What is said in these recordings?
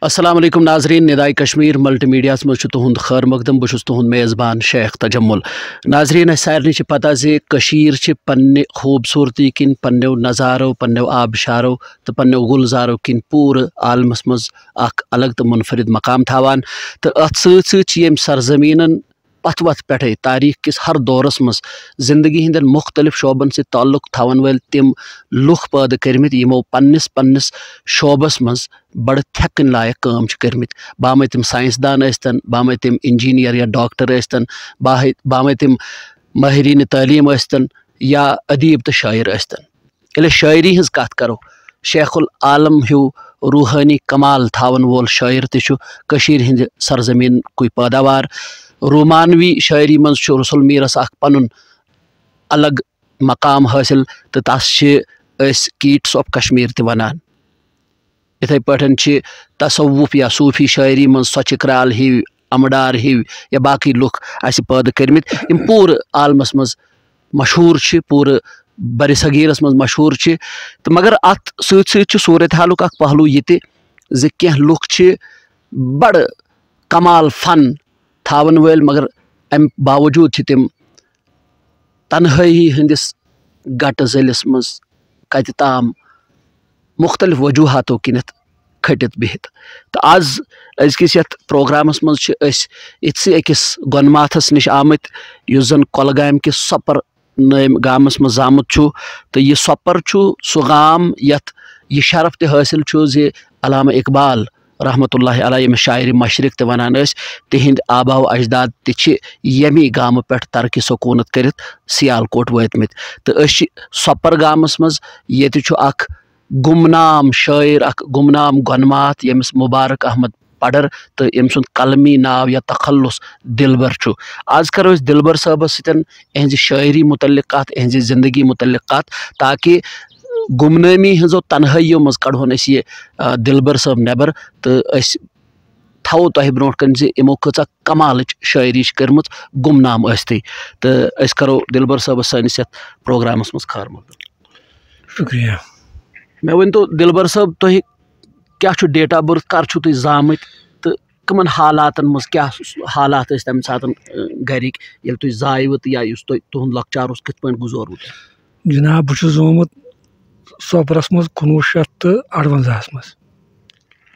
अस्सलाम वालेकुम नाजरीन, निदाई कश्मीर मल्टीमीडिया मज तुहद खैर मकदम। बस तुहद मेज़बान शेख तजम्मुल। नाजरीन सारे पता जे कशीर पन्ने खूबसूरती किन पन्नो नज़ारों पन्नो आबशारों तो पन्नो गुलजारों किन पूरे आलमस मज अख अलग तो मुनफरिद मकाम थावान। तो अत सत सरजमीन पथ वथ पे तारीख किस हर दौरस मज जिंदगी हिंदन मुख्तलिफ शोबन से ताल्लुक थवन वाल तिम लुख पैदा करमित यमो पन्निस पन्निस शोबस मज बड़ थकन लायक काम करमित। बामे तिम साइंसदान अस्तन, बामे तिम इंजीनियर या डॉक्टर अस्तन, बामे तिम माहिरीन तालीम अस्तन या अदीब तो शायर अस्तन। यदि शायरी हज कत करो, शेखुल आलम हूँ रूहानी कमाल थावन वोल शायर तु कशीर हिंद सरजमीन कोई पैदावार। रोमानवी शायरी मज रसुल मीरस अख पनुन अलग मकाम हासिल तो तस कीट्स ऑफ कश्मीर त वनान। इथे पठन तसव्वुफ या सूफी शायरी मज सचक्राल हिव अमडार हिव या बाकी लुख अस पैदा करमित यम पूरे आलमस मज मशहूर पूरे बर सगीरस मज मशहूर तो मगर अत सत सूरत हालुक अख पहलू ये ज कह लुख बड़ कमाल फन थावन वल, मगर अम बावजूद तिम तन्हाई हंदिस गट जलिस मज कत ताम मुख्तलिफ वजूहातों किनत खटित बिहित। तो आज अजकिस यथ प्रोग्रामस मज इतसे अकिस गोनमाथस निश आमत युस जन कोलगाम किस सपर नम गामस मज आमुत छु। तो यह सपर छु सु गाम यथ यह शरफ त हासिल छु जे अल्लामा इकबाल रहमतुल्लाहि अलैहि यम शायर मशरिक त वनान तिहिंद आबा व अजदाद त यमी गाम पे तरक्की सकूनत कर सियालकोट वतमित। तो सपर गामस मज ये अख गुमनाम शायर अख गुमनाम गोनमाथ यमिस मुबारक अहमद पडर तो यम सुंद कलमी नाव या तखल्लुस दिलबर छु। आज करो दिलबर साहबस सहित शायरी मुतल्लिक कत, जिंदगी मुतल्लिक कत, ताकि गुमनामी हजो तन्हाइयों मज कड़ोन ये दिलबर साहब नबर। तो थो तह ब्रो कन यमो कचा कमाल शायरी कर्म गुमनाम ती। तो करो दिलबर साहब सैनिस प्रोग्रामस मज खैर मकदम। शुक्रिया। मे वन तो दिलबर साहब तुह क्या डेट ऑफ बर्थ कर तुम जामित तो कमन हालातन मज क्या हालात तम सात गरिक ये तुम जायव या तुहद लकचार कत पे गुजोर? जनाब बहुत जोमुत सोपरस मज 1958 मज।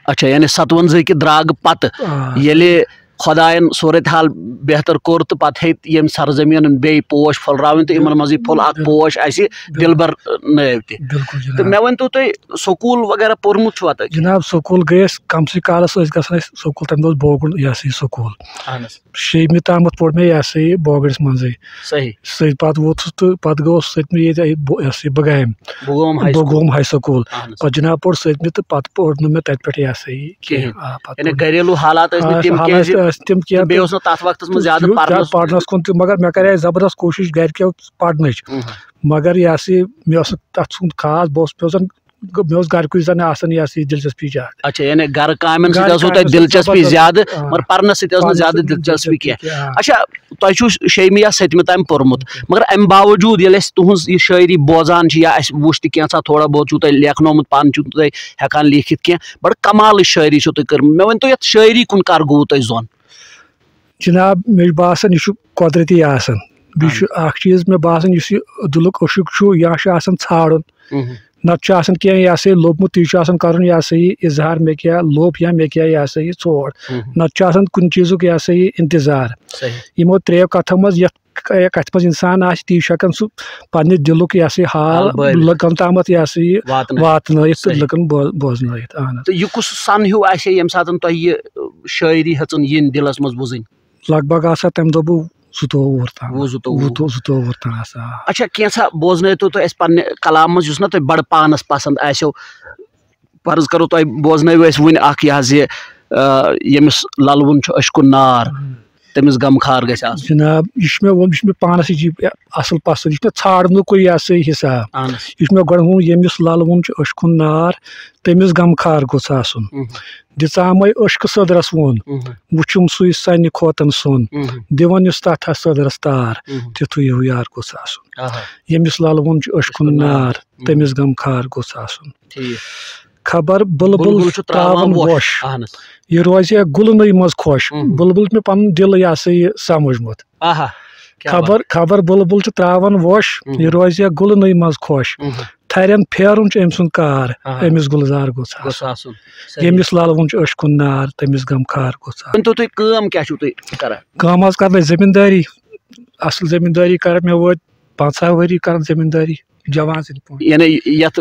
अच्छा, यानी 57 कि द्राग पत ये खुदायन सूरत हाल बेहतर कोर तो पे यम सरजमीन बे पोश फुलरावन तो इन मज फुल पोश अस दिलबर नाव तो मे वन तो तुम स्कूल वगैरह पोर्मुत छुआ? जनाब स्कूल गए कम से कालस गसान स्कूल तम दो बोगुन यह स्कूल 6वीं ताम पोर मे यह बोगड़स मजे सही सही पे वोथुस तो पे गो सतमी बगाम बगोम हाई स्कूल पे जनाब पोर सतमी तो पे पोर मे तत पे यह घरेलू हालात तम पढ़नस कुन मगर मे कर जबरदस्त कोशिश घर पढ़न मगर यह मे तथ खास बह मे घर जन दिलचस्पी ज्यादा। अच्छा, यानी घर कामन दिलचस्पी ज्यादा मगर पढ़नस ज्यादा दिलचस्पी कह। अच्छा, तुम 6वीं या 7वीं ताम पोर्मुत मगर अम बावजूद ये तुहज यह शायरी बोजान या वो क्या थोड़ा बहुत तुम लेखनोमुत पान तुम हेकान लिखित कह बड़ कमाल शायरी तुम कर। मे वन तो ये शायरी कुन कर गो तुम जोन? जनाब मे बासान यह कुदरती आसान चीज मे बासान दिलुक अशुक यह छाड़न नत क्या यह लोबमुत यह कर इजहार मे क्या लोब या मे क्या यह चोड़ नत कुन चीजुक यह इंतजार यमो 3 कथों मज कथ मज इंसान ती हेकान सह पे दिलुक यह हाल लुकन ताम यह वातन लुकन बोजन। तो यह कुछ सन हूँ ये सात तुम यह शायरी हन yin दिलस मज बुझन? लगभग आसा तम दो 2 तान आसा। अच्छा, कैसा बोजन तो पे कलाम मज ना तुम बड़ पानस पसंद आसो फर्ज करो तुम बोजन वन यमिस ललवन अशकुन नार तमिस गमखार ग जनाब यह मे पानस असल पसंद यह छाड़न यह हिसाब यह मे गो यमिस ललवन अशकुन नार तमिस गमखार गोस आसन दिचाम अश्क सदरस वोन वुचुम सुई सन्नि खोतन सोन दिवन युस तथ सदरस तार तिथु यह यार गोस आसन यमिस ललवन अशकुन नार तमिस गमखार गोस आसन। खबर बुलबुल त्रावन वोश यह रोज गुलनई मज खुश बुलबुल मे पन दिल यह सा यह समझमुत खबर बुलबुल त्रावन वोश यह रोज गुलनई मज खुश थरन फेरुन अम सुन कार अमिस गुलजार गोस यमिस लालवन अशकुन नार तमिस गम खार गोस कर जमींदारी असल जमींदारी कर मे वो 50 वरी कर जमींदारी जवान यानी यत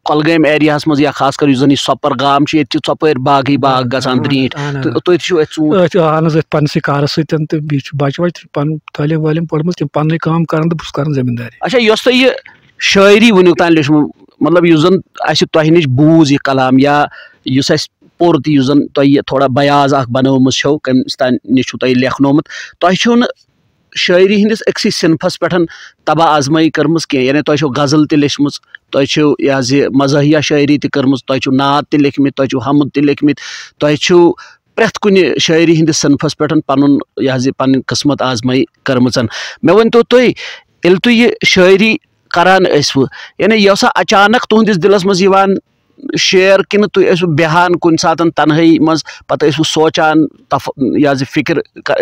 कलगाम एरिया मज या खास कर जन सपर गाम चपर बागी बाग गसान द्रीट अहन पनस कार सतन तो बच वच पन तालीम वालीम पढ़म तम पन काम कर बस कर जमींदारी। अच्छा यस तुम यह शायरी वुन तान लिखम मतलब यह जन तुह नश बूज यह कलाम या पोर तन तुह थोड़ा बयाज बनोमुत छो कमिस नश तुह लेखनोमुत तुह शायरी हंदिस अक्सी सिनफस पे तबा आजमाई कर्म यानी तुह गजल लिखम तुह यह मज़ाहिया शायरी तर्म तुह नात त लिखमित तुह हमद त लिखमित तुह प्रथ कुन शायरी हंदिस सिनफस पे पन यह पन किस्मत आजमाई कर्म मे वन तो तुह ये तुह शायरी करान यानी यह सा अचानक तुहदिस दिलस मज शेर कि तुह बेहान कुन सात तनहाई मज पत सोचान यह फिक्र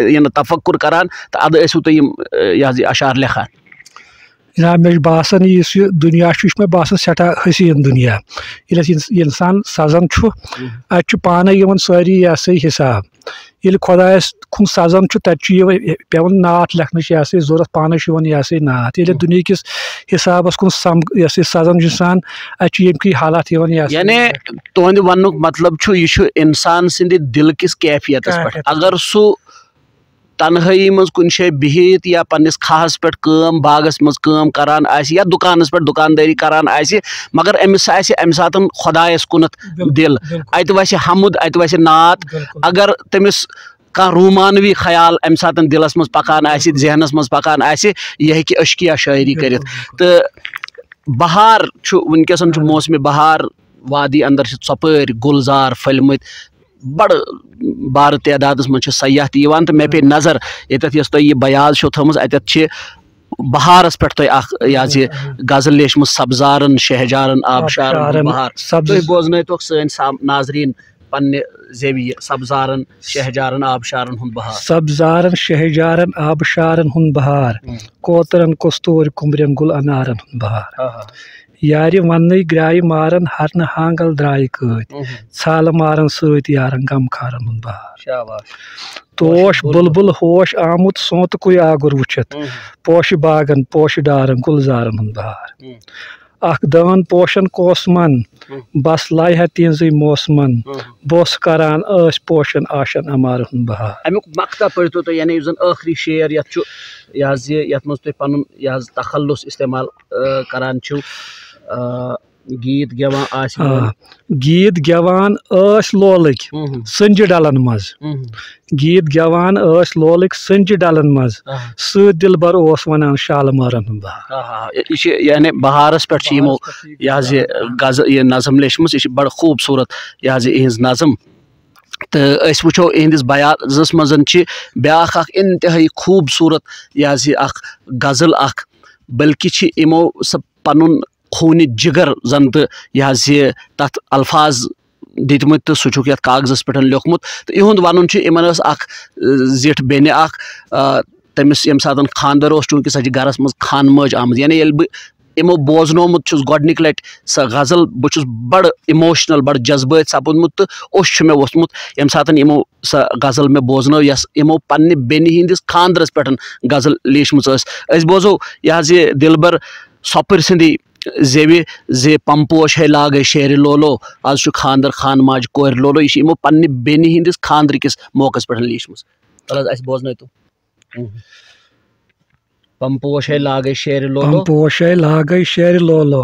यानी तफक्कुर करान तो अद तुह यह अशार लेखान। जनाब मे बासान इस दुनिया मे बासान सठा हसीन दुनिया इंसान सजन अत पान सारी यह सा हिसाब ये खुदायस कुन सजन तब पेवन नात लेखन यह सा जरूरत पान यह सा नात ये दुनिया किस हिसाबस कुन यह सजन इंसान अत हालात यानी तुहद वन मतलब यह इंसान सिंद दिल किस कैफियत पे अगर सह तनहाई मज कुन शे बिहित या पन्निस खास पे बागस मज करान या दुकानस पे दुकानदारी करान मगर अमिस अमि सात खुदायस कुनत दिल अत वस हमद अत वस नात अगर तमिस कह रूमानवी ख्याल अमि सात दिलस मज पकान जहनस मज पकान यह हेकि अशकिया शायरी कर तो बहार वनकस मौसम बहार वादी अंदर चपर गुलजार फलमत बड़ बार तादाद मज सयाह तो मे पे नजर ये तुम यह बयाज थमज अत बहारस पे तुह गजल लेचम सब्जारन शहजारन आबशारन बहार तुह बोजन सन नाजरीन पन्ने ज़ेवी सब्जारन शहजारन आबशारन हुंद बहार सब्जारन शहजारन आबशारन हुंद बहार कोतरन कस्तूर कुमरन गुल अनारन हुंद बहार यार वन ग्राय मारन हरन हांगल द्राय कत छाल मारन सत यारन गम खारन हुंद बहार तोश बुलबुल होश आमुत सोत कुय आगुर वुचित पोश बागन पोश डारन गुलजारन हुंद बहार अख दान पोशन कोसमन बस लाय है तीन मौसमन बोस करान पोशन आशन अमार हुंद बहार अमुक मक्ता पढ़तो तो यानी आखिरी शेर यथ मज तुम पन तखल्लुस इस्तेमाल करान गीत गेवान लोलक संज डलन मज गीत गेवान लोलक संज डलन मज स दिलबर वनान शालमारन हुंद बहार यानी बहारस पे यह गजल यह नज़म लेचम यह बड़ खूबसूरत यह इहज नज़म तो वो इहंदिस बयाजस मज ब्या इंतहाई खूबसूरत यह गजल बल्कि इमो पन खून जिगर जन तो यह तथ अल्फाज दितमत तो सह ये कागजस पे लिखमुत तो इहुंद वन इन जिठ बेन तमिस यम सात खानदर चूंकि सह गरस मज खान मज आमद यानी इमो बोजनोमुत गोडनिक लट सह गजल बहुत बड़ इमोशनल बड़ जज्बात सपदमुत तो ओश मे वोथमुत यम सात इमो सह गजल मे बोजनो यस इमो पन्ने बेनि हिंदिस खानदरस पे गजल लेचम बोजो यह दिलबर सपर सिंदी जेवी जे पम्पोश है लागे शेर लोलो आज खानदर खान माज कोर लोलो यह इमो पन्ने बेनि हिंदिस खानदर किस मौकस पे लेचम बोजन तो पम्पोश है लागे शेर लोलो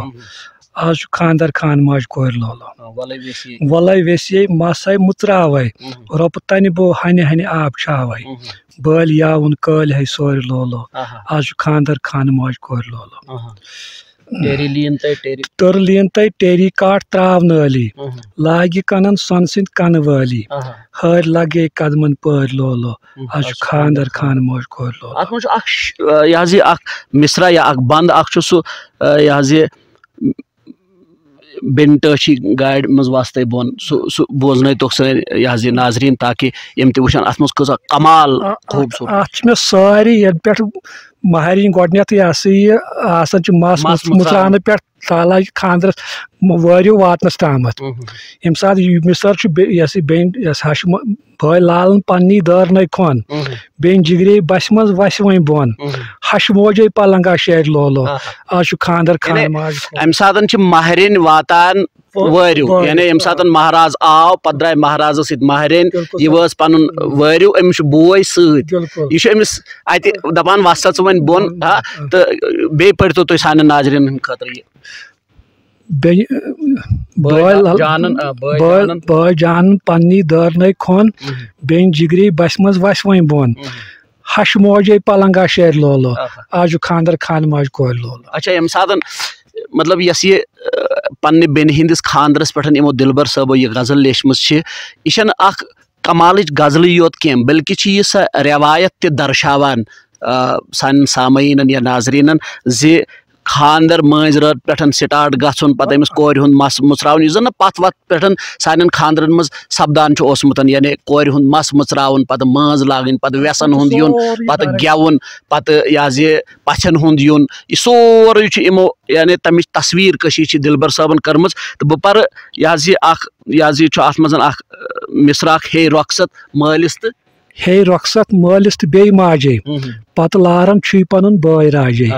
आज खानदर खान माज कोर लोलो वलै वेसी मासै मुत्रावै रोप तन बो हने हने आब छावै बल यावन कल है सोर लोलो आज खानदर खान माज कोर लोलो तरलीन तय टेरी काट त्रावन अली लागी कनन सन सिंद कन वाली हर लगे कदमन पर लोलो आज खानदर खान मोज कोर लोलो यह मिसरा या बंद सह यह बेन टची गाड़ मज वास्ते बोन सह बोजन तो यह नाजरीन ताकि यम त वुचन अत मज कमाल खूबसूरत अत मे सारी ये पे महरिन गोडनेथ यह आसान मस मुचरान पे ताला खानदर वारियो वातनस तामत यम सात मिसर बेन हश भाई लालन पन्नी दर नई खोन बेन जिगरे बस मज वस वन बोन हश मोजे पलंगा शेर लोलो आज खानदर खान माज अम सात महरिन वातान वारियो यानी यम सात महाराज आव पत द्राय महाराज सत महरिन यह पन वारियो अमिस बोय समिस अत दपान वसा वन बोन तो बे पढ़ो तुम सान नाजरीन खतर बॉय जान पन्नी दर नई खोन बेन जिगरी बस मज वस वन बोन हश मोजे पलंगा शेर लोलो आज खानदर खान माज कोर लोलो। अच्छा यम सात मतलब यस ये पन्ने बेन हिंदिस खानदरस पे यमो दिलबर साहबो यह गजल लेचमस यह कमाल गजल योत कह बल्कि यह रवायत त दर्शावान सान सामयीन या नाजरीन जे खानदर मज रात पे स्टार्ट गन पे अमिस कोर हुंद मस मुचरावन यह जन पत वत पे सान खानदरन मज सपदान ओसमुत यानी कोर हुंद मस मुचरावन पे माज लागन पे व्यसन हुंद युन पे गेवन पे यह पछन हुंद युन यह सोरे यमो यानी तमिच तस्वीर कशी दिलबर साहबन कर्म तो बह पर यह अत मज मिसराक हे रुखसत मालिस तो हे रुखसत मालिस तो बे माजे पत लारन पन बॉय राजे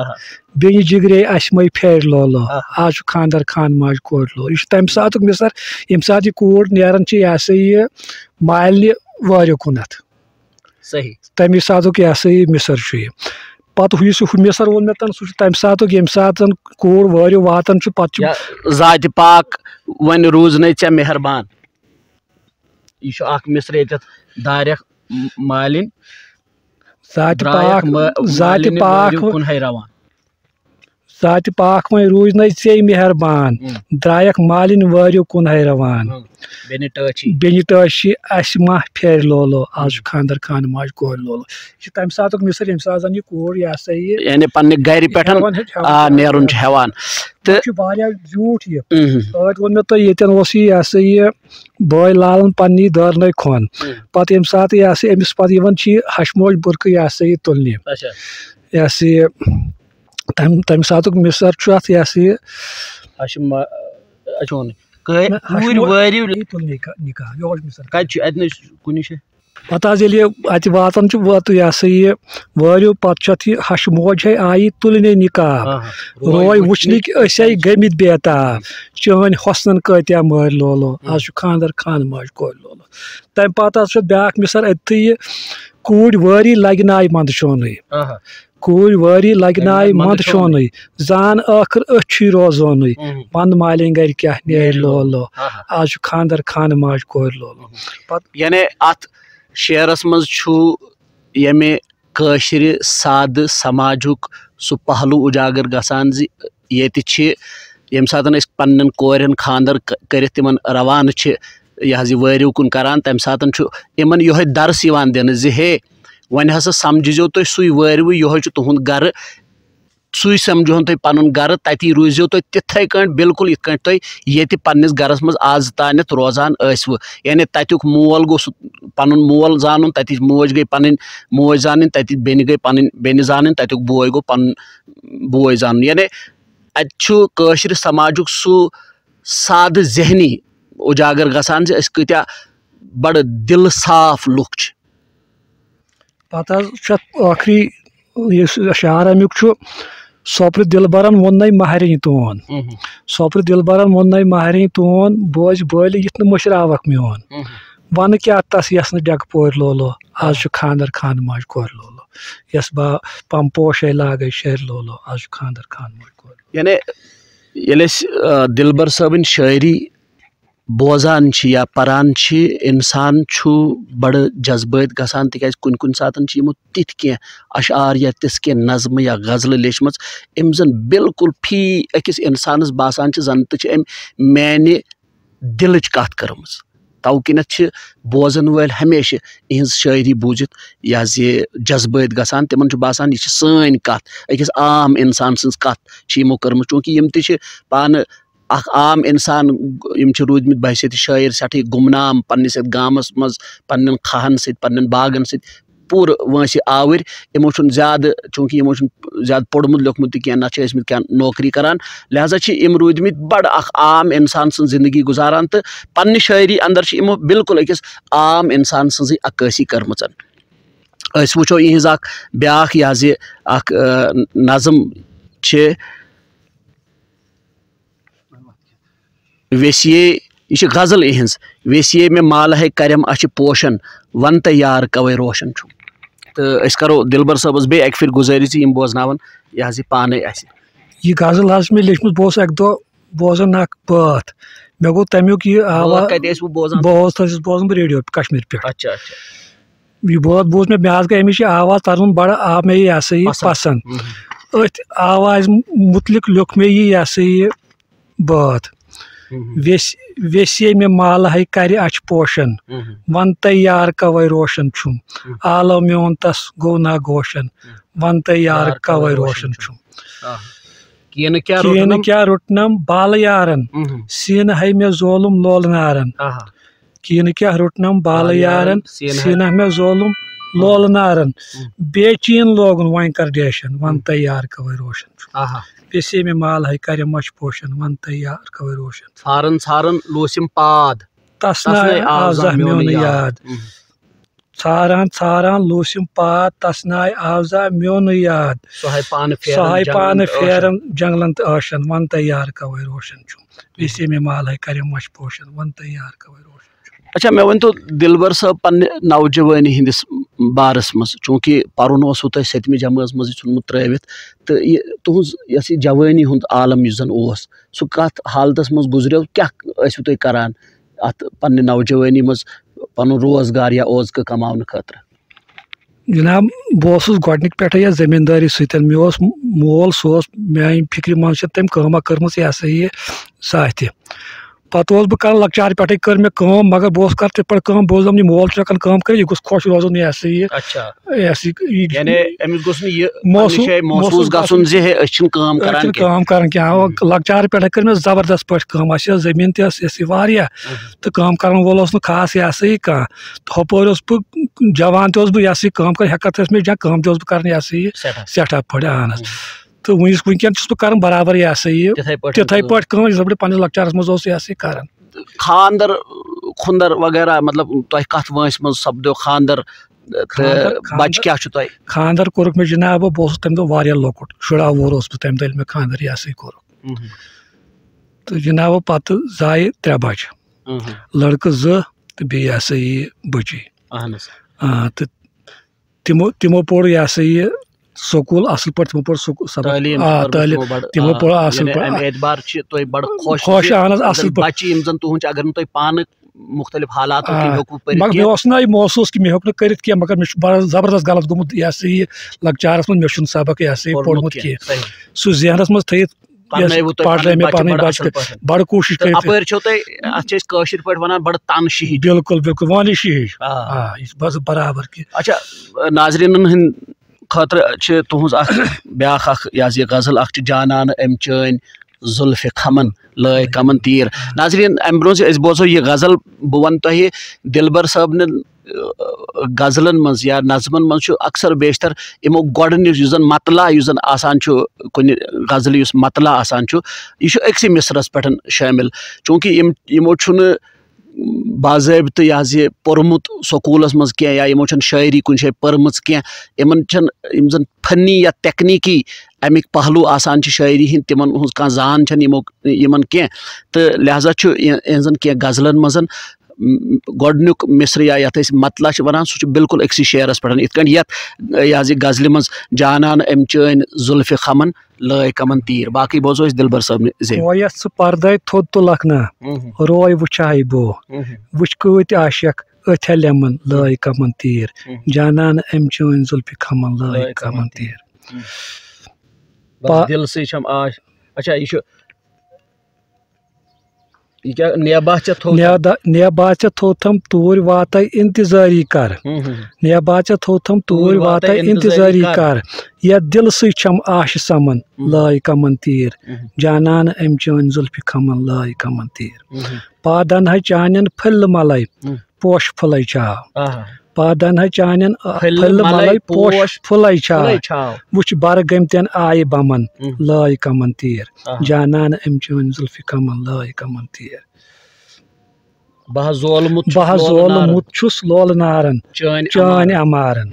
बेन जिगरे अशमय फेर लोलो आज खानदर खान माज कोर लो यह तम सात मिसर यम सात यह कूर नेरन यह यह मालि वारियो कुनत सही तमी सात यह मिसर पत मिसर वो मे तन सह तम सात यम सात कूर वारियो वातन पत जात पाक वन रूज न ऐ मेहरबान यह मिसर ये दार मालिन जात पाक वन रूज न ऐ मेहरबान द्रायक मालिन वारियो कुन है रवान बेन टची अस मा फेर लोलो आज खानदर खान माज कोर लोलो यह तम सात मिसर यम सात यह कूर यह यानी पन्ने गर पे नेरुन हेवान तो झूठ यह वो मे तो यह बॉय लालन पन्नी दर नई खोन पे यम सात अमिस पे हशमोज बुरक यह तुलने यह तम सात मिसर पत अत वातान यह वारियो पे हश मोज है आई तुलने निकाह रोय वुचनिक गमित बेताब चन हसन कत्या मर लोलो आज खानदर खान माज कोर लोलो तम पे ब्याक मिसर अत कूड़ वारी लगनाय मंद शोन कूड़ वारी लगनाय मंद शोन जान आखिर अच्छी रोजोन मंद मालिन गर क्या नेर लोलो आज खानदर खान माज कोर लोलो यानी अत शेरस मज यमे कशिर साद समाजुक सह पहलू उजागर गसान ये यम सात पन्न कोरन खानदर कर तिमन रवान यह वारियो कुन करान तम सात इमन यो दर्स दिन हे वन हसा समझो तुम सु वारियो यह तुहद गर सु समझोन तुम पन गर तती रूजो तुम तिथे कं बिल्कुल इत तुम ये पन्निस गरस मज आज तानत रोजान व यानी तत्युक मोल गो पन मोल जान तत मोज गई पन मोज जान तत बेन गई पन बेन जान तत्युक बोय गो पन बोय जान यानी अतर समाजुक सह साद जहनी उजागर गसान कत्या बड़ दिल साफ लुक पत आखरी शार अमुक सोपर दिलबरन वोन महरिन तोन सोपर दिलबरन वोन महरिन तोन बोज बोल यथ मुशरावक मोन वन क्या तस यस डग पोर लोलो आज खानदर खान माज कोर लोलो यस बा पम पोश लाग शेर लोलो आज खानदर खान माज कोर यानी ये दिलबर साहबिन शायरी बोजान या परान इंसान बड़ जज्बात गसान तिक कुन कुन सात तिथ कह अशार या तिस कह नज़म या गज़ल लेचम अम जन बिल्कुल फी अकिस इंसानस बासान जन तो माने दिलच कत कर्म तवकिनत बोजन वाल हमेशा इहज शायरी बूझित यह जज्बात गसान तिमन बासान यह सन कत अकिस आम इंसान सज कत यमो कर्म चूँकि यम पान अख आम इंसान यम रूदमित बहसियत शायर सठी गुमनाम पन्निस गामस मज पन्न खाहन सत पन्न बागन सत पूर वंस आवर यमो ज्यादा चूंकि यमो ज्यादा पोड़मुत लिखमुत क्या ना क्या नौकरी करान लिहाजा यम रूदमित बड़ अख आम इंसान सं जिंदगी गुजारान तो पन्ने शायरी अंदर यमो बिल्कुल अकिस आम इंसान सं अक्कासी करमच वो यहज ब्या नज़म वेसिए यह गज़ल इहज वेसिए में माल है करम अच पोशन वन तो यार कवे रोशन तो करो दिलबर सबस बे अक फिर गुजारिश यम बोजनावन यह पाने यह गज़ल हज मे लेचमुत बह अक दो बोजान बात मे गो तमिक यह आवाज बोजान रेडियो कश्मीर पे अच्छा यह बात बोज मे गई अमिच आवाज तरन बड़ा आ मे यह सा यह पसंद अथ आवाज मुतलिक लिख मे यह सा यह बात वेसिए में माल है कर अच पोशन वन तो यार कवे रोशन छुम आलो म्योन तस गो ना गोशन वन तो यार कवे रोशन छुम किन क्या रुटनम बाल यारन सीन है में जोलुम लोल नारन किन क्या रुटनम बाल यारन सीन है में जोलुम लोल नारन बेचीन लोगन वन कर डेशन वन तो यार कवे रोशन वेसिए में माल है कर मच पोशन वन तो यार कवे रोशन छारन छारन लोसिम पाद तसना आवजा म्योन याद छारान छारान लोसिम पाद तसना आवजा म्योन याद सहाय पान फेरन जंगलन आशन वन तो यार कवे रोशन वेसिए में माल है कर मच पोशन वन तो यार कवे रोशन। अच्छा मे वन तो दिलबर साहब पन्ने नौजवानी हिंदिस बारस मज चूंकि पर्न तुम सतमि जमात मज चुनमुत त्रवित तो तुज यह जवानी हुंद आलम यह जन सह कत हालतस मज गुजरो क्या तुम करान अत पन्ने नौजवानी मज पन रोजगार या ओज़ कमाने खतर जनाब बस गोडनिक पे जमींदारी सत मे मोल सह मान फिक्र मज तम कमा कर्म यह सा यह साथ पत बह कर लकचार पे कर मे कम मगर बह कर तिथ पे बह दम मोल हेकान कम कर यह खुश रोजन यह सा कम कर लकचार पे कर मे जबरदस्त पे कम जमीन तह तो कम कर वोल खास यह सा कह हपर बह जवान तह यह सा कम कर हेकत मे कम तह कर यह सा सठा पड़ अहन तो वनकन बह बराबर यह सा यह तिथे पे पे पन्नस लकचारस मज यह सा कर खानदर खुंदर वगैरह मतलब तुम कत वंस मज सपदो खानदर बच क्या खानदर कोर मे जनाब बह तम दह लकुट शुरा वोर तम दह मे खानदर यह सा कोर तो जनाब पत जाए 3 बच्चे लड़कं 2 तो बे यह सा यह बची तो तिमो पोर यह सा यह स्कूल असल पे तिमो तिमो पोर असल खुश अहन असल अगर पान मुख्तलिफ हालात मगर मे ना यह महसूस कि मे हेक कर मगर मे बड़ा जबरदस्त गलत गोमुत यह सा यह लकचारस मे सबक यह सा पोर्मुत कह सह जहनस मज थी पढ़ मे पन बच बड़ कोशिश कर बिल्कुल बिल्कुल वन शिश बस बराबर की। अच्छा नाजरीन हंद खतर तुज ब्या यह गज़ल जानान अम चन जुल्फ़ खमन लय कमन तीर नाजरीन अम ब्रो बोजो यह गज़ल बह वन तुह दिलबर साहब ने गज़लन मज या नज़मन मज अक्सर बेशतर यमो गोडनिक जन मतला आसान कुन गज़ल मतला आसान यह अक्स मिसरस पे शामिल चूँकि यमो बाज़ाबित यह पोर्मुत स्कूलस मज क्या या यमो शायरी कुछ जाए पर्म क्या इन जन फनी या तकनीकी अमिक पहलू आसान शायरी हिंद तिमन कह जान यमन क्या तो लिहाजा इहन क्या गज़लन मज गोडनुक मिसर या ये मतला वन सह बिल्कुल अक्स शेरस पे यह गज़ल मज जानान अम चन जुल्फ़ खमन लय कमन तीर बाकी बोजो दिलबर साहब ने पर्दे थोद तुलक ना रोय वुचाई बो वुच कत आशिक अथ लेमन लय कमन तीर जानान अम चन जुल्फ़ खमन लय कमन तीर दिल से आश। अच्छा यह नेबा थोथम तूर वात इंतजारी कर नेबा थोथम तूर वात इंतजारी कर या दिल सम आश समन लाई कमन तीर जानन अम चन जुल्फि खमन लाई कमन तीर पादन चानन फल मलय पोश फुलय छाव पादन चानन फल मलय पोश फुलय छाव वुच बर गमतन आय बमन लाई कमन तीर जानन अम चन जुल्फि खमन लाई कमन तीर बह जोलमुत छुस लोल नारन चान अमारन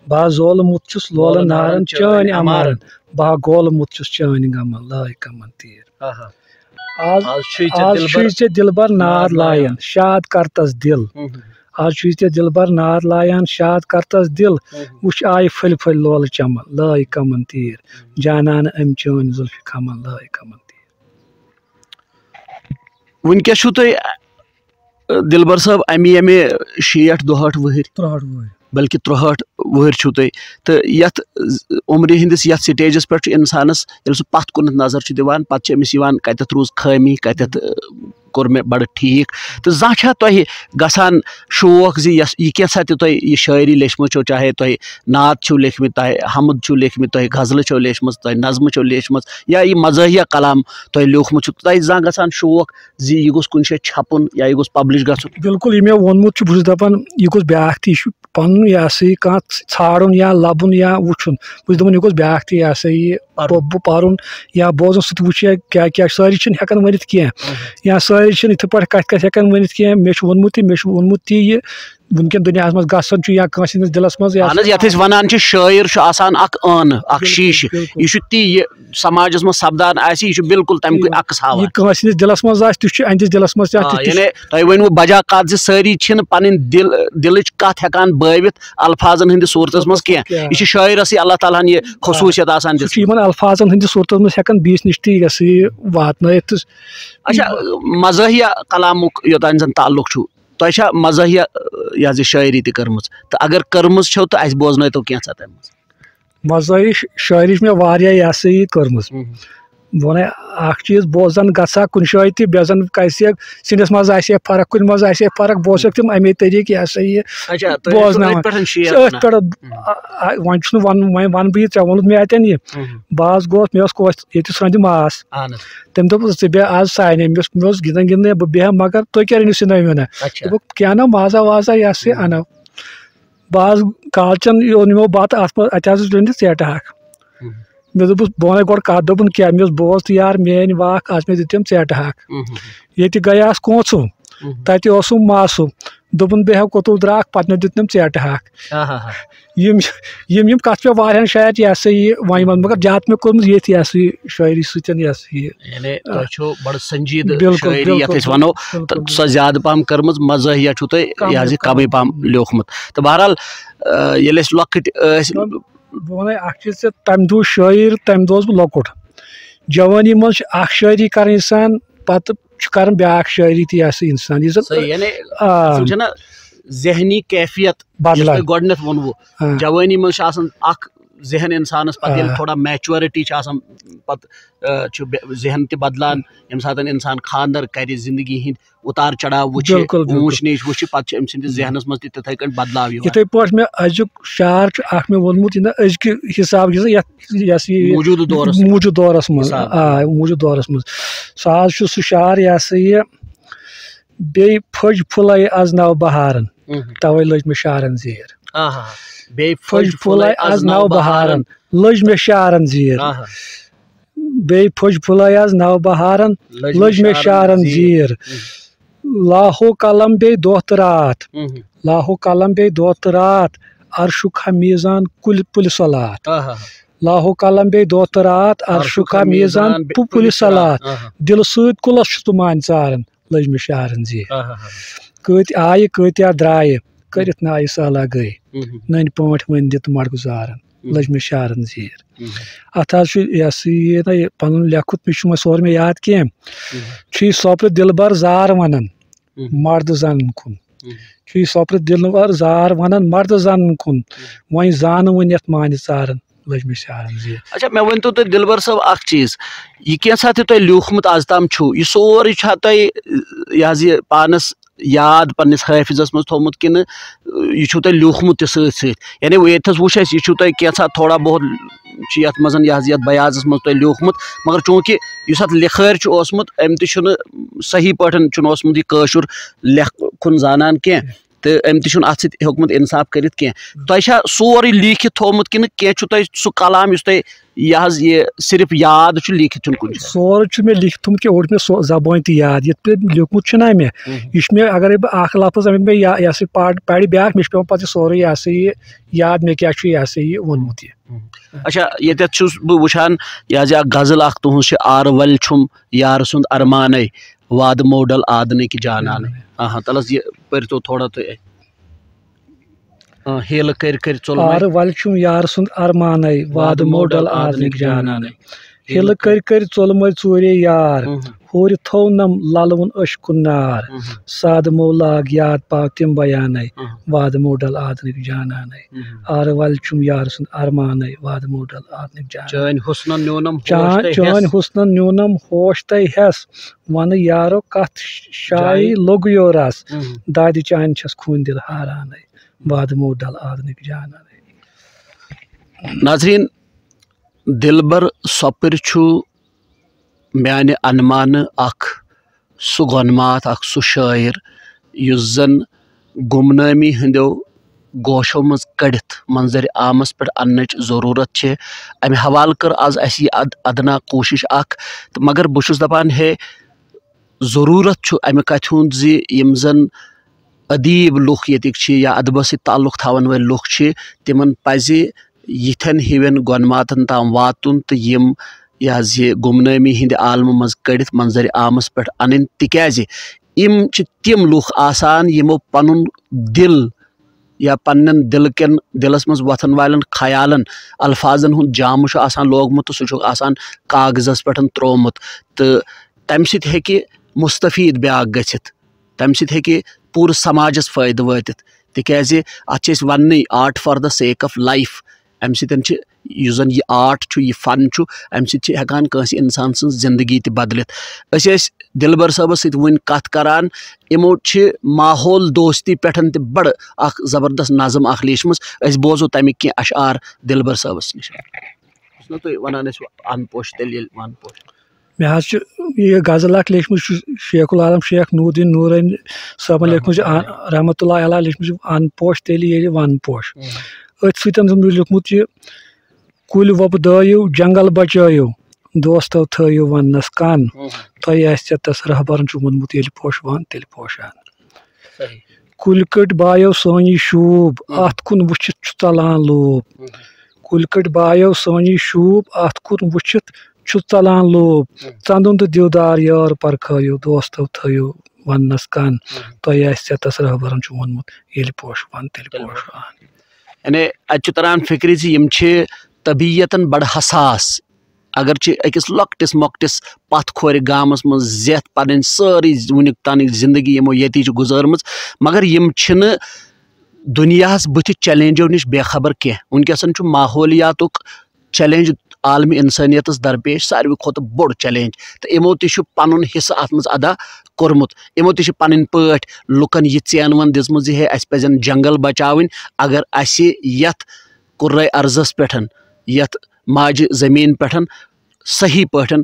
बह जोलमुत छुस लोल नारन चान अमारन बह गोलमुत छुस चान गमन लाई कमन तीर आज छे दिलबर नार लायन शाद करतस दिल आज छे दिलबर नार लायन शाद करतस दिल वुच आय फल फल लोल चमन लाई कमन तीर जानन अम चान जुल्फि खमन लाई कमन तीर वुनकस छु तोय दिलबर साहब अमे 60-62 वहर बल्कि 63 वहर छु तोय तो यथ उम्र हिंदिस यथ स्टेजस पे इंसानस सह पत कुन नजर दिवान पत अमिस कतथ रूज खामी कतथ कोर मे बड़ ठीक तो जा तोह गसान शौक जी यह कैसा तोह शायरी लेचम चाहे तोह नात छो लेखमित तोह हमद छो लेखमित तोह गजल छो लेचम तोह नज़म छो लेचम या यह मज़ाहिया कलाम तोह लिखमुत तोह जा गसान शौक जी यह गोस कुन जाए छपुन या यह गोस पब्लिश गछुन बिल्कुल यह मे वोनमुत बहुत दपान यह गोस ब्याक ती पन यह कह छाड़न या लबन या वुचुन बहुत दपान यह गोस ब्याक ती यह पारुन या बोजन सह वुचे क्या क्या सारी हेकान वनित कह या सारी इथे पे कत हेकान वनित कह मे वोनमुत ती यह वनकन दुनिया मज गसन या कंस दिलस मज यथ वनान शायर आन अख शीश यह ती समाजस मज सपदान यह बिल्कुल तमिक अक्स हावान यह कंस दिलस मज अहंदिस दिलस मज तुम वनु बजा कत सारी पन दिल कत हेकान बावित अल्फाजन हंदिस सूरतस मज कह यह शायरस अल्लाह ताला यह खसूसियत आसान अल्फाजन हंदिस सूरतस मज हेकान बीस निश ती वातनयत। अच्छा मज़ाहिया कलामुक योतान जन ताल्लुक छु तुह मज़ाहिया यह शायरी तम तो अगर कर्म छो तो अस बोजन तो कैसा तम मज़ाही शायरी मे वारिया यह सा यह कर्म वन अख चीज बोजन गसा कुन शाय तह बेजन कैसे सिंदस मज फर्क कुन मज फर्क बोस तम अमे तरीक यह सा यह बोजन वन वन बह ऐ वोन मे अतन यह बाज गोस मे ये सद मास तम दोप बे आज साने मे गिंदन गिंदन बह बेह मगर तुम क्या रनिव सिना मे दोप क्या ना माजा वाजा यह सा अनो बाज कालचन निमो बत अत रनित चेट हक मे दोपस बह वन गोड कत दोपन क्या मे बोज तो यार मेन वाक आज मे दितम चेट हक ये गयास कोचू तत मासू दोपन बेह कोतु द्राक पत मे दितम चेट हक यम कत पे वारियान शायद यह सा यह वन मन मगर ज्यादा मे कोर्मुत ये शायरी सतन बड़ संजीद शायरी यथ वनो सह ज्यादा पहम कर्म मज़ाहिया छु तुह यह कम पहम लिखमुत तो बहरहाल ये लॉकट वन चीज तम दो शायर तम दो लकुट जवानी मज शायरी कर इंसान पत कर ब्याक शायरी ती इंसान जहनी कैफियत बदलान गोडनेथ वोनवो जवानी मज जहन इंसानस पे थोड़ा मैच्योरिटी पत जहन तह बदलान यम सात इंसान खानदर कर जिंदगी हिंद उतार चढ़ाव वो ऊंच नीच वो पे अम सस जहनस मज तथे बदलाव इथे पे मे अजुक शार मे वोनमुत अजक हिसाब मौजूद दौरस मज सह शार यह सा यह बे फज फुलय आज नव बहारन तवे लज मे शारन जीर फज फुलय आज नव बहारन लज मे शारन जीर बे फज फुलय आज नव बहारन लज मे शारन जीर लाहो कलम बे दोत रात लाहो कलम बे दोत रात अर्शुक मीज़ान कुल पुलिसलात लाहो कलम बे दोत रात अर्शुक मीज़ान पुलिसलात दिल सत कुलस तुमान चारन लज मे शारन जीर कत आय कत्या द्राय करित नाय साला गई नन पाठ वन दित मड़ गुजारन लज मे शारन जीर अत यह पन लेखुत मे सोर मे याद कह सोपर दिलबर जार वनन मर्द जन कुन सोपर दिलबर जार वनन मर्द जन कुन वन जान वन मान चारन लज मे सारन जी। अच्छा मे वन तो दिलबर साहब अख चीज यह कैसा तुम लिखमुत आज ताम यह सोरे तुम पानस याद पन्निस हाफिजस मज थोमुत कि यह तुम लिखमुत सी यानी ये वुच यह तुम कैसा थोड़ा बहुत ये मज ये बयाजस मज तुम लिखमुत मगर चूंकि इस लिखर ओसमुत अम सही पठन यह कशुर लेखन जानान कह तो अम अत हेकुमुत इंसाफ कर तुम सोरे लिखित थोमुत कि तुम सह कलाम ये सिर्फ याद लिखित कुन सोरे मे लिखित थोमुत कि ओर मे जबान त याद ये लिखमुत ना मे यह मे अगर बह लफ्ज अमिक मे यह पढ़ ब्या मे पे पे सोरे यह याद मे क्या यह वोनमुत यह। अच्छा ये बह वुचान यह गजल तुज आर वल छुम यार सुंद अरमान वाद मोडल आदन की जानान हाँ तलस ये पो थोड़ा तो हेल कर चल आर वल छुम यार सुंद अरमान वाद मोडल आदन की जानान हेल कर चोलम चोरे यार होर थोनम ललवन अशकुन नार साद मौलाग याद पाव तिम बयान वाद मोडल आदन जानान आर वल छुम यार सुंद अरमान वाद मोडल आदन जानान चान हुस्नन न्यूनम होश तय हेस वन यारो कथ शाई लोग योरस दाद चान छस खून दिल हारान वाद मोडल आदन जानान। नाजरीन दिलबर सपर म्यान अनमान सह गोनमात सह शायर युस जन गुमनामी हंदो गोशो मज कड़ित मंजर आमस पे अन्न जरूरत है अमे हवाल कर आज अस अदना कोशिश तो मगर बहुत दपान है जरूरत अमे कथ हुंद जिम जन अदीब लुख ये या अदबस ताल्लुक थावन वाल लुख तिमन पज यिथन हिवन गोनमातन ताम वातुन तो यम यह गुमनामी हिंद आलम मज कड़ित मंजर आमस पे अन तिकाज यम तिम लुख आसान यमो पनुन दिल या पन्न दिलस मज वथन वालन ख्यालन अल्फाजन हुंद जाम आसान लोगमुत सह आसान कागजस पे त्रोमुत तो तम सत हेकि मुस्तफीद ब्याक गछित तम सत हेकि पूरे समाजस फायदे वातित तिकाज अत one art for the sake of life अम सत जन यह आर्ट यह फन अम सकान कंस इंसान सं जिंदगी त बदलित दिलबर साहबस वन कत करान यमो माहौल दोस्ती पे बड़ जबरदस्त नज़म लेचम बोजो तमिक क्या अशार दिलबर साहबस नश वन अनपोश वनपोश मे यह गजल लेचम शेखुल आलम शेख नूरुद्दीन नूरनी साहबन लेचम रहमतुल्लाह अलैह लेचम अनपोश तेल वनपोश अथ सत लिखमुत कुल वपदायो जंगल बचायो दोस्तो थयो वनस कान तुम तस रहबर वोनमुत ये पोशवान तेल पोशान कुल कट बायो सोनी शूब अत कुन वुचित चलान लोब कुल कट बायो सोनी शूब अत कुन वुचित चलान लोब चंदन तो दिवदार यार परखायो दोस्तो थयो वनस कान तुम तस रहबर वोनमुत ये पोशवान तेल पोशान। यानी अत तरान फिक्र यम तबीयतन बड़ हसास अगर अकिस लकटिस मकटिस पथ खोर गामस मज जेथ पन सारी वुनिक तान जिंदगी यमो ये गुजारम मगर यम दुनियास बुथ चैलेंजो नश बेखबर कह वनकसन माहौलियातुक चैलेंज आलमी इंसानियतस दरपेश सारे खुद बोड़ चैलेंज तो यमो तुन हिस्सा अत मज अदा कोर्मुत यमो पन पट लुकन यह चैन वन दिजम है अस पजन जंगल बचावन अगर अस यथ कुर्रे अर्जस पे यथ माज जमीन पे सही पठन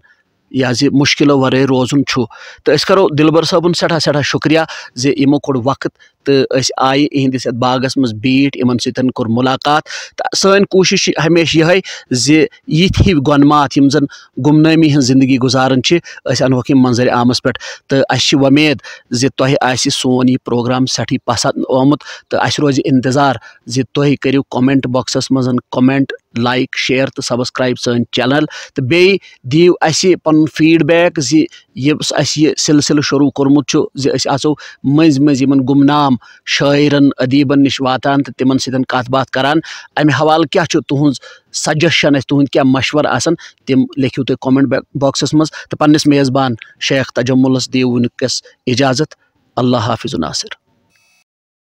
यह मुश्किलों वरे रोजुन तो अस करो दिलबर साहबन सठा शुक्रिया जे यमो कोड़ वक्त तो अस आये इहंदिस बागस मज बीट इन सतन कोर मुलाकात तो सन कोशिश हमेशा यह जे यिथ ही गोनमात यम जन गुमनामी हज जिंदगी गुजारन अस अनहोक मंजर आमस पे तो अस वमेद जे तुह आसि सोन यह प्रोग्राम सठी पसंद आमुत तो अस रोज इंतजार जे तुह करियो कमेंट बॉक्सस मज कमेंट लाइक शेयर तो सब्सक्राइब सन चैनल तो बे दिव अस पन फीडबैक जी यह सिलसिल शुरू कोर्मुत अस आसो मज मज गुमनाम शायरन अदीबन निश वातान तो तिमन सतन कत बात करान अमे हवाल क्या तुहज सजेशन तुहद क्या मशवर आसन तिम लिखियो तुम कमेंट बॉक्सस मज तो पन्निस मेज़बान शेख तजम्मुलस दिव वुनकस इजाजत। अल्लाह हाफिज़ नासिर।